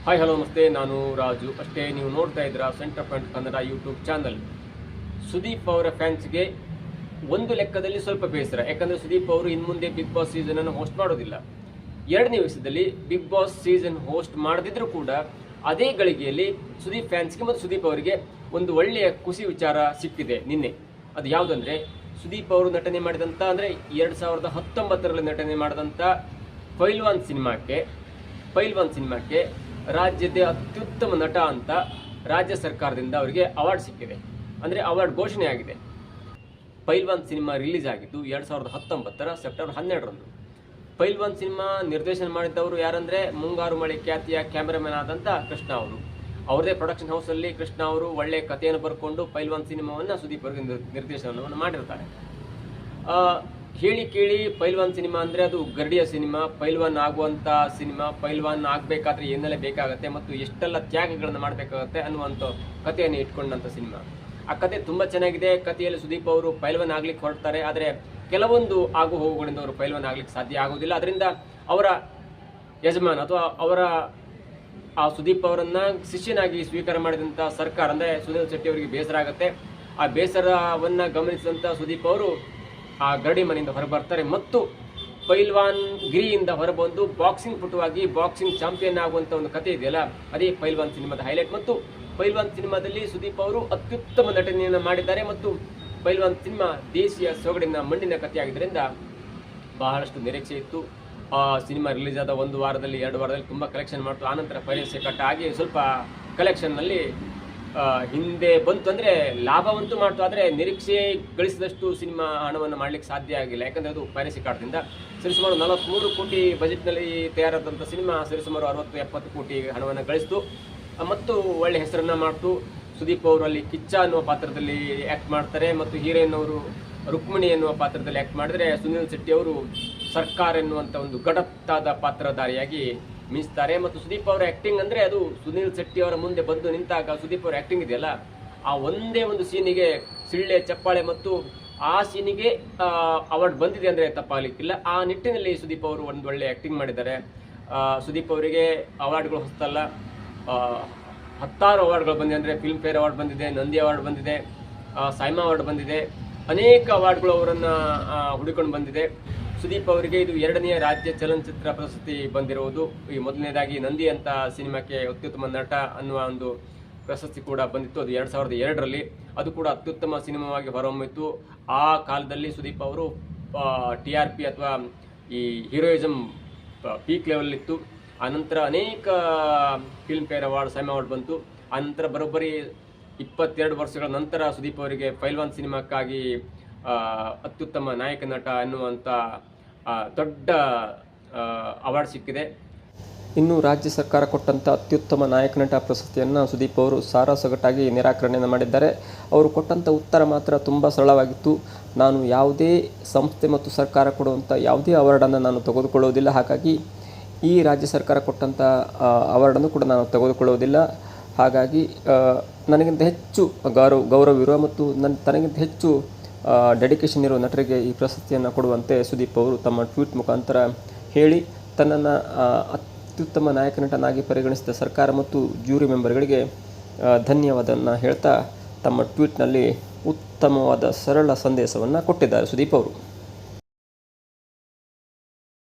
Hi hello ನಮಸ್ತೆ, ನಾನು ರಾಜು. ಅಷ್ಟೇ ನೀವು ನೋಡ್ತಾ ಇದ್ದೀರಾ centre point Kannada YouTube channel. Sudeep ಅವರ ಫ್ಯಾನ್ಸ್ಗೆ ಒಂದು ಲೆಕ್ಕದಲ್ಲಿ ಸ್ವಲ್ಪ ಬೇಸರ, ಯಾಕಂದರೆ ಸುದೀಪ್ ಅವರು ಇನ್ನು ಮುಂದೆ ಬಿಗ್ ಬಾಸ್ ಸೀಸನನ್ನು ಹೋಸ್ಟ್ ಮಾಡೋದಿಲ್ಲ. ಎರಡನೇ ವಿಷಯದಲ್ಲಿ ಬಿಗ್ ಬಾಸ್ ಸೀಸನ್ ಹೋಸ್ಟ್ ಮಾಡದಿದ್ರೂ ಕೂಡ ಅದೇ ಗಳಿಗೆಯಲ್ಲಿ ಸುದೀಪ್ ಫ್ಯಾನ್ಸ್ಗೆ ಮತ್ತು ಸುದೀಪ್ ಅವರಿಗೆ ಒಂದು ಒಳ್ಳೆಯ ಖುಷಿ ವಿಚಾರ ಸಿಕ್ಕಿದೆ ನಿನ್ನೆ. ಅದು ಯಾವುದಂದರೆ, ಸುದೀಪ್ ಅವರು ನಟನೆ ಮಾಡಿದಂಥ ಅಂದರೆ 2019ರಲ್ಲಿ ನಟನೆ ಮಾಡಿದಂಥ ಪೈಲ್ವಾನ್ ಸಿನಿಮಾಕ್ಕೆ ರಾಜ್ಯದ ಅತ್ಯುತ್ತಮ ನಟ ಅಂತ ರಾಜ್ಯ ಸರ್ಕಾರದಿಂದ ಅವರಿಗೆ ಅವಾರ್ಡ್ ಸಿಕ್ಕಿದೆ. ಅಂದರೆ ಅವಾರ್ಡ್ ಘೋಷಣೆ ಆಗಿದೆ. ಪೈಲ್ವಾನ್ ಸಿನಿಮಾ ರಿಲೀಸ್ ಆಗಿದ್ದು 2019 ಸೆಪ್ಟೆಂಬರ್ 12ರಂದು. ಪೈಲ್ವಾನ್ ಸಿನಿಮಾ ನಿರ್ದೇಶನ ಮಾಡಿದ್ದವರು ಯಾರಂದರೆ, ಮುಂಗಾರು ಮಳೆ ಖ್ಯಾತಿಯ ಕ್ಯಾಮೆರಾಮನ್ ಆದಂಥ ಕೃಷ್ಣ ಅವರು. ಅವರದೇ ಪ್ರೊಡಕ್ಷನ್ ಹೌಸಲ್ಲಿ ಕೃಷ್ಣ ಅವರು ಒಳ್ಳೆಯ ಕಥೆಯನ್ನು ಬರ್ಕೊಂಡು ಪೈಲ್ವಾನ್ ಸಿನಿಮಾವನ್ನು ಸುದೀಪ್ ಅವರಿಗೆ ನಿರ್ದೇಶನವನ್ನು ಮಾಡಿರ್ತಾರೆ. ಹೇಳಿ ಕೇಳಿ ಪೈಲ್ವಾನ್ ಸಿನಿಮಾ ಅಂದರೆ ಅದು ಗರಡಿಯ ಸಿನಿಮಾ, ಪೈಲ್ವಾನ್ ಆಗುವಂಥ ಸಿನಿಮಾ, ಪೈಲ್ವಾನ್ ಆಗಬೇಕಾದ್ರೆ ಏನೆಲ್ಲ ಬೇಕಾಗುತ್ತೆ ಮತ್ತು ಎಷ್ಟೆಲ್ಲ ತ್ಯಾಗಗಳನ್ನು ಮಾಡಬೇಕಾಗತ್ತೆ ಅನ್ನುವಂಥ ಕಥೆಯನ್ನು ಇಟ್ಕೊಂಡಂಥ ಸಿನಿಮಾ. ಆ ಕತೆ ತುಂಬ ಚೆನ್ನಾಗಿದೆ. ಕಥೆಯಲ್ಲಿ ಸುದೀಪ್ ಅವರು ಪೈಲ್ವಾನ್ ಆಗ್ಲಿಕ್ಕೆ ಹೊರಡ್ತಾರೆ, ಆದರೆ ಕೆಲವೊಂದು ಆಗು ಹೋಗುಗಳಿಂದ ಅವರು ಪೈಲ್ವಾನ್ ಆಗ್ಲಿಕ್ಕೆ ಸಾಧ್ಯ ಆಗೋದಿಲ್ಲ. ಅದರಿಂದ ಅವರ ಯಜಮಾನ ಅಥವಾ ಅವರ ಆ ಸುದೀಪ್ ಅವರನ್ನು ಶಿಷ್ಯನಾಗಿ ಸ್ವೀಕಾರ ಮಾಡಿದಂಥ ಸರ್ಕಾರ ಅಂದರೆ ಸುನಿಲ್ ಶೆಟ್ಟಿ ಅವರಿಗೆ ಬೇಸರ ಆಗುತ್ತೆ. ಆ ಬೇಸರವನ್ನು ಗಮನಿಸಿದಂಥ ಸುದೀಪ್ ಅವರು ಆ ಗರಡಿ ಮನೆಯಿಂದ ಹೊರಬರ್ತಾರೆ ಮತ್ತು ಪೈಲ್ವಾನ್ ಗಿರಿಯಿಂದ ಹೊರಬಂದು ಬಾಕ್ಸಿಂಗ್ ಪಟುವಾಗಿ ಬಾಕ್ಸಿಂಗ್ ಚಾಂಪಿಯನ್ ಆಗುವಂಥ ಒಂದು ಕಥೆ ಇದೆಯಲ್ಲ, ಅದೇ ಪೈಲ್ವಾನ್ ಸಿನಿಮಾದ ಹೈಲೈಟ್. ಮತ್ತು ಪೈಲ್ವಾನ್ ಸಿನಿಮಾದಲ್ಲಿ ಸುದೀಪ್ ಅವರು ಅತ್ಯುತ್ತಮ ನಟನೆಯನ್ನು ಮಾಡಿದ್ದಾರೆ ಮತ್ತು ಪೈಲ್ವಾನ್ ಸಿನಿಮಾ ದೇಶೀಯ ಸೊಗಡಿನ ಮಣ್ಣಿನ ಕಥೆಯಾಗಿದ್ದರಿಂದ ಬಹಳಷ್ಟು ನಿರೀಕ್ಷೆ ಇತ್ತು. ಆ ಸಿನಿಮಾ ರಿಲೀಸ್ ಆದ 1 ವಾರದಲ್ಲಿ 2 ವಾರದಲ್ಲಿ ತುಂಬ ಕಲೆಕ್ಷನ್ ಮಾಡ್ತು. ಆನಂತರ ಪೈರಸಿ ಕಟ್ ಆಗಿ ಸ್ವಲ್ಪ ಕಲೆಕ್ಷನ್ನಲ್ಲಿ ಹಿಂದೆ ಬಂತು. ಅಂದರೆ ಲಾಭವಂತೂ ಮಾಡ್ತು, ಆದರೆ ನಿರೀಕ್ಷೆ ಗಳಿಸಿದಷ್ಟು ಸಿನಿಮಾ ಹಣವನ್ನು ಮಾಡಲಿಕ್ಕೆ ಸಾಧ್ಯ ಆಗಿಲ್ಲ. ಯಾಕಂದರೆ ಅದು ಪೈರಸಿ ಕಾರ್ಡ್ದಿಂದ ಸರಿಸುಮಾರು 43 ಕೋಟಿ ಬಜೆಟ್ನಲ್ಲಿ ತಯಾರಾದಂಥ ಸಿನಿಮಾ ಸರಿಸುಮಾರು 60-70 ಕೋಟಿ ಹಣವನ್ನು ಗಳಿಸಿತು ಮತ್ತು ಒಳ್ಳೆ ಹೆಸರನ್ನು ಮಾಡ್ತು. ಸುದೀಪ್ ಅವರು ಅಲ್ಲಿ ಕಿಚ್ಚ ಅನ್ನುವ ಪಾತ್ರದಲ್ಲಿ ಆ್ಯಕ್ಟ್ ಮಾಡ್ತಾರೆ ಮತ್ತು ಹೀರೋಯಿನ್ ಅವರು ರುಕ್ಮಿಣಿ ಎನ್ನುವ ಪಾತ್ರದಲ್ಲಿ ಆ್ಯಕ್ಟ್ ಮಾಡಿದರೆ ಸುನಿಲ್ ಶೆಟ್ಟಿ ಅವರು ಸರ್ಕಾರ ಎನ್ನುವಂಥ ಒಂದು ಗಡತ್ತಾದ ಪಾತ್ರಧಾರಿಯಾಗಿ ಮಿಂಚ್ತಾರೆ. ಮತ್ತು ಸುದೀಪ್ ಅವರ ಆ್ಯಕ್ಟಿಂಗ್ ಅಂದರೆ ಅದು ಸುನಿಲ್ ಶೆಟ್ಟಿ ಅವರ ಮುಂದೆ ಬಂದು ನಿಂತಾಗ ಸುದೀಪ್ ಅವರ ಆ್ಯಕ್ಟಿಂಗ್ ಇದೆಯಲ್ಲ, ಆ ಒಂದೇ ಒಂದು ಸೀನಿಗೆ ಸಿಳ್ಳೆ ಚಪ್ಪಾಳೆ ಮತ್ತು ಆ ಸೀನಿಗೆ ಅವಾರ್ಡ್ ಬಂದಿದೆ ಅಂದರೆ ತಪ್ಪಾಗಲಿಕ್ಕಿಲ್ಲ. ಆ ನಿಟ್ಟಿನಲ್ಲಿ ಸುದೀಪ್ ಅವರು ಒಂದು ಒಳ್ಳೆ ಆ್ಯಕ್ಟಿಂಗ್ ಮಾಡಿದ್ದಾರೆ. ಸುದೀಪ್ ಅವರಿಗೆ ಅವಾರ್ಡ್ಗಳು ಹೊಸ್ತಲ್ಲ, 10 ಅವಾರ್ಡ್ಗಳು ಬಂದಿದೆ. ಅಂದರೆ ಫಿಲ್ಮ್ ಫೇರ್ ಅವಾರ್ಡ್ ಬಂದಿದೆ, ನಂದಿ ಅವಾರ್ಡ್ ಬಂದಿದೆ, ಸೈಮಾ ಅವಾರ್ಡ್ ಬಂದಿದೆ, ಅನೇಕ ಅವಾರ್ಡ್ಗಳು ಅವರನ್ನು ಹುಡುಕೊಂಡು ಬಂದಿದೆ. ಸುದೀಪ್ ಅವರಿಗೆ ಇದು 2ನೇ ರಾಜ್ಯ ಚಲನಚಿತ್ರ ಪ್ರಶಸ್ತಿ ಬಂದಿರುವುದು. ಈ ಮೊದಲನೇದಾಗಿ ನಂದಿ ಅಂತ ಸಿನಿಮಾಕ್ಕೆ ಅತ್ಯುತ್ತಮ ನಟ ಅನ್ನುವ ಒಂದು ಪ್ರಶಸ್ತಿ ಕೂಡ ಬಂದಿತ್ತು, ಅದು 2002ರಲ್ಲಿ. ಅದು ಕೂಡ ಅತ್ಯುತ್ತಮ ಸಿನಿಮಾವಾಗಿ ಹೊರಹೊಮ್ಮಿತ್ತು. ಆ ಕಾಲದಲ್ಲಿ ಸುದೀಪ್ ಅವರು TRP ಅಥವಾ ಈ ಹೀರೋಯಿಸಮ್ ಪೀಕ್ ಲೆವೆಲ್ ಇತ್ತು. ಆನಂತರ ಅನೇಕ film fair award, SIIMA award ಬಂತು. ಆನಂತರ ಬರೋಬ್ಬರಿ 22 ವರ್ಷಗಳ ನಂತರ ಸುದೀಪ್ ಅವರಿಗೆ ಪೈಲ್ವಾನ್ ಸಿನಿಮಾಕ್ಕಾಗಿ ಅತ್ಯುತ್ತಮ ನಾಯಕ ನಟ ಎನ್ನುವಂಥ ದೊಡ್ಡ ಅವಾರ್ಡ್ ಸಿಕ್ಕಿದೆ. ಇನ್ನು ರಾಜ್ಯ ಸರ್ಕಾರ ಕೊಟ್ಟಂಥ ಅತ್ಯುತ್ತಮ ನಾಯಕ ನಟ ಪ್ರಶಸ್ತಿಯನ್ನು ಸುದೀಪ್ ಅವರು ಸಾರಾಸಗಟಾಗಿ ನಿರಾಕರಣೆಯನ್ನು ಮಾಡಿದ್ದಾರೆ. ಅವರು ಕೊಟ್ಟಂಥ ಉತ್ತರ ಮಾತ್ರ ತುಂಬ ಸರಳವಾಗಿತ್ತು. ನಾನು ಯಾವುದೇ ಸಂಸ್ಥೆ ಮತ್ತು ಸರ್ಕಾರ ಕೊಡುವಂಥ ಯಾವುದೇ ಅವಾರ್ಡನ್ನು ನಾನು ತೆಗೆದುಕೊಳ್ಳುವುದಿಲ್ಲ, ಹಾಗಾಗಿ ಈ ರಾಜ್ಯ ಸರ್ಕಾರ ಕೊಟ್ಟಂಥ ಅವಾರ್ಡನ್ನು ಕೂಡ ನಾನು ತೆಗೆದುಕೊಳ್ಳುವುದಿಲ್ಲ. ಹಾಗಾಗಿ ನನಗಿಂತ ಹೆಚ್ಚು ಗೌರವವಿರುವ ಮತ್ತು ತನಗಿಂತ ಹೆಚ್ಚು ಡೆಡಿಕೇಶನ್ ಇರುವ ನಟರಿಗೆ ಈ ಪ್ರಶಸ್ತಿಯನ್ನು ಕೊಡುವಂತೆ ಸುದೀಪ್ ಅವರು ತಮ್ಮ ಟ್ವೀಟ್ ಮುಖಾಂತರ ಹೇಳಿ ತನ್ನನ್ನು ಅತ್ಯುತ್ತಮ ನಾಯಕ ನಟನಾಗಿ ಪರಿಗಣಿಸಿದ ಸರ್ಕಾರ ಮತ್ತು ಜ್ಯೂರಿ ಮೆಂಬರ್ಗಳಿಗೆ ಧನ್ಯವಾದವನ್ನು ಹೇಳ್ತಾ ತಮ್ಮ ಟ್ವೀಟ್ನಲ್ಲಿ ಉತ್ತಮವಾದ ಸರಳ ಸಂದೇಶವನ್ನು ಕೊಟ್ಟಿದ್ದಾರೆ ಸುದೀಪ್ ಅವರು.